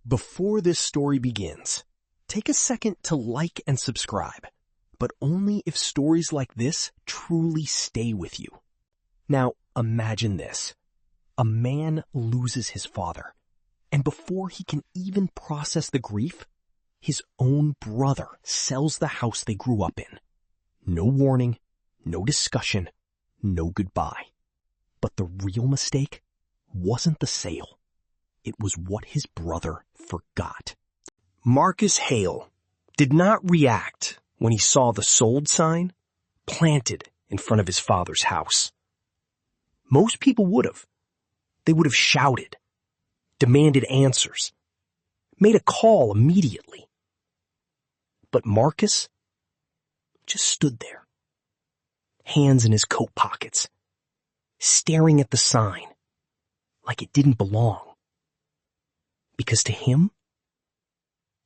Before this story begins, take a second to like and subscribe, but only if stories like this truly stay with you. Now, imagine this. A man loses his father, and before he can even process the grief, his own brother sells the house they grew up in. No warning, no discussion, no goodbye. But the real mistake wasn't the sale. It was what his brother forgot. Marcus Hale did not react when he saw the sold sign planted in front of his father's house. Most people would have. They would have shouted, demanded answers, made a call immediately. But Marcus just stood there, hands in his coat pockets, staring at the sign like it didn't belong. Because to him,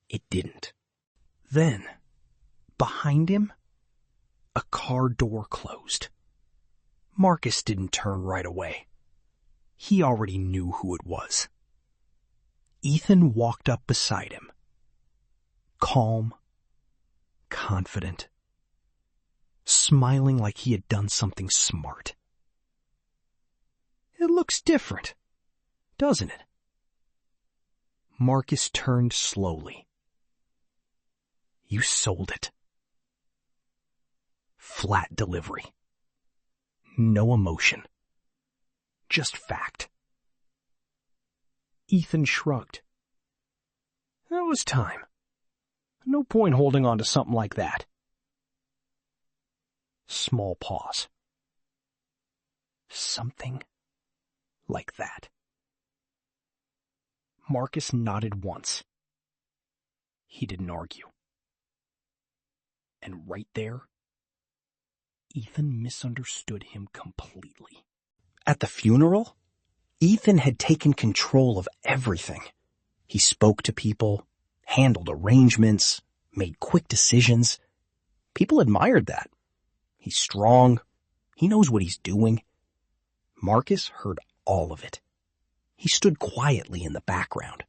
it didn't. Then, behind him, a car door closed. Marcus didn't turn right away. He already knew who it was. Ethan walked up beside him. Calm, confident, smiling like he had done something smart. It looks different, doesn't it? Marcus turned slowly. You sold it. Flat delivery. No emotion. Just fact. Ethan shrugged. That was time. No point holding on to something like that. Small pause. Something like that. Marcus nodded once. He didn't argue. And right there, Ethan misunderstood him completely. At the funeral, Ethan had taken control of everything. He spoke to people, handled arrangements, made quick decisions. People admired that. He's strong. He knows what he's doing. Marcus heard all of it. He stood quietly in the background,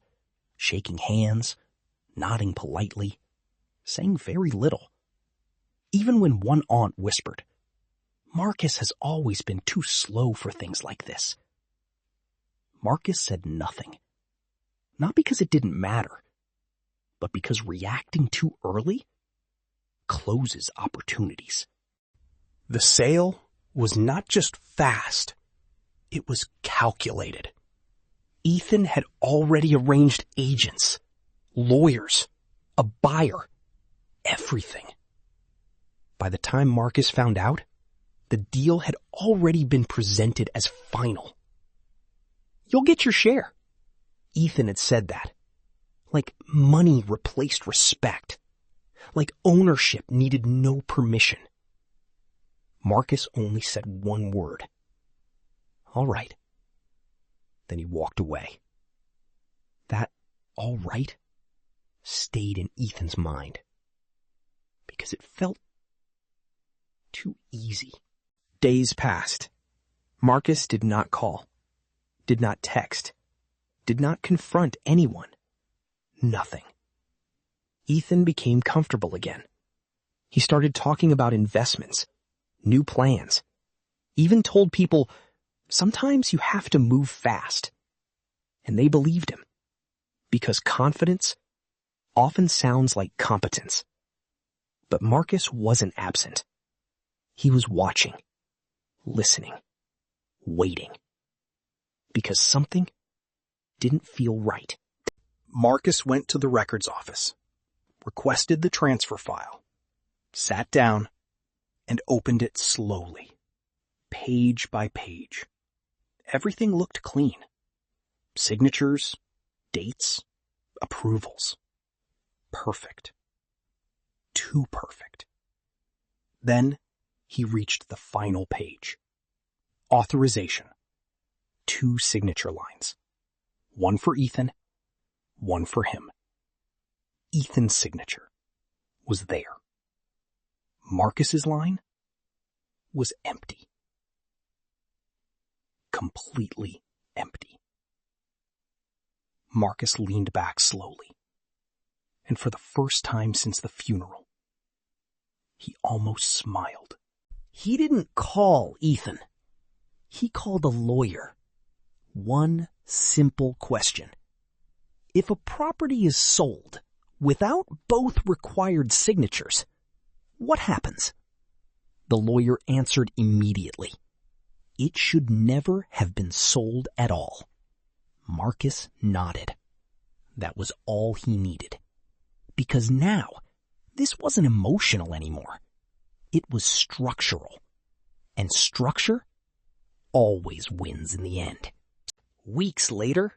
shaking hands, nodding politely, saying very little. Even when one aunt whispered, Marcus has always been too slow for things like this. Marcus said nothing. Not because it didn't matter, but because reacting too early closes opportunities. The sale was not just fast, it was calculated. Ethan had already arranged agents, lawyers, a buyer, everything. By the time Marcus found out, the deal had already been presented as final. You'll get your share. Ethan had said that. Like money replaced respect. Like ownership needed no permission. Marcus only said one word. All right. Then he walked away. That all right stayed in Ethan's mind. Because it felt too easy. Days passed. Marcus did not call, did not text, did not confront anyone. Nothing. Ethan became comfortable again. He started talking about investments, new plans, even told people, sometimes you have to move fast. And they believed him. Because confidence often sounds like competence. But Marcus wasn't absent. He was watching, listening, waiting. Because something didn't feel right. Marcus went to the records office, requested the transfer file, sat down, and opened it slowly, page by page. Everything looked clean. Signatures, dates, approvals. Perfect. Too perfect. Then he reached the final page. Authorization. 2 signature lines. One for Ethan, one for him. Ethan's signature was there. Marcus's line was empty. Completely empty. Marcus leaned back slowly. And for the first time since the funeral, he almost smiled. He didn't call Ethan. He called a lawyer. One simple question. If a property is sold without both required signatures, what happens? The lawyer answered immediately. It should never have been sold at all. Marcus nodded. That was all he needed. Because now, this wasn't emotional anymore. It was structural. And structure always wins in the end. Weeks later,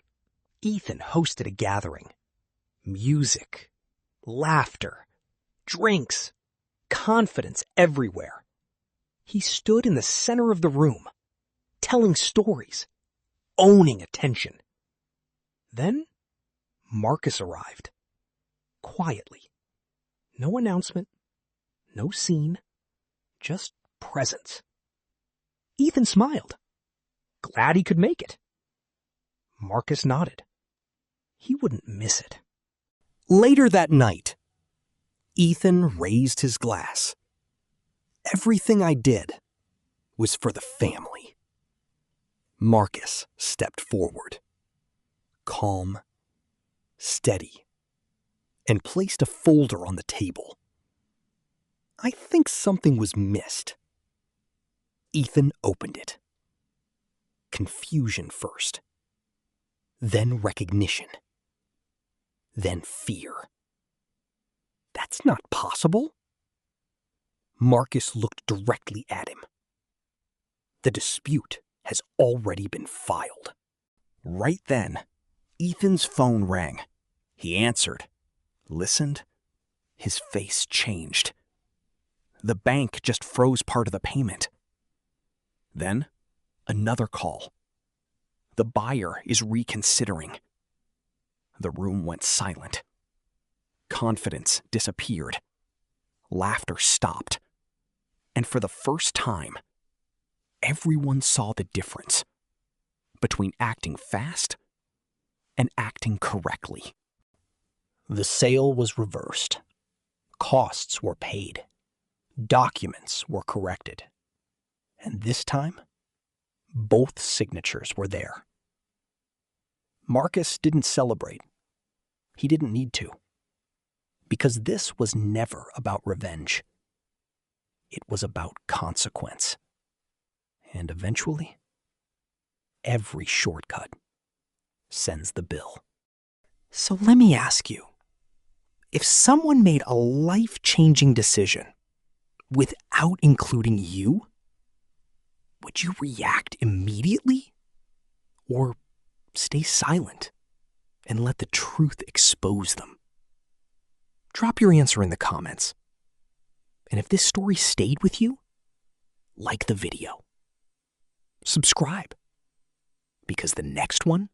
Ethan hosted a gathering. Music, laughter, drinks, confidence everywhere. He stood in the center of the room, telling stories, owning attention. Then, Marcus arrived. Quietly. No announcement, no scene, just presence. Ethan smiled. Glad he could make it. Marcus nodded. He wouldn't miss it. Later that night, Ethan raised his glass. Everything I did was for the family. Marcus stepped forward, calm, steady, and placed a folder on the table. I think something was missed. Ethan opened it. Confusion first, then recognition, then fear. That's not possible. Marcus looked directly at him. The dispute has already been filed. Right then, Ethan's phone rang. He answered, listened. His face changed. The bank just froze part of the payment. Then, another call. The buyer is reconsidering. The room went silent. Confidence disappeared. Laughter stopped. And for the first time, everyone saw the difference between acting fast and acting correctly. The sale was reversed. Costs were paid. Documents were corrected. And this time, both signatures were there. Marcus didn't celebrate. He didn't need to. Because this was never about revenge. It was about consequence. And eventually, every shortcut sends the bill. So let me ask you, if someone made a life-changing decision without including you, would you react immediately? Or stay silent and let the truth expose them? Drop your answer in the comments. And if this story stayed with you, like the video. Subscribe. Because the next one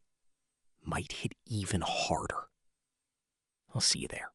might hit even harder. I'll see you there.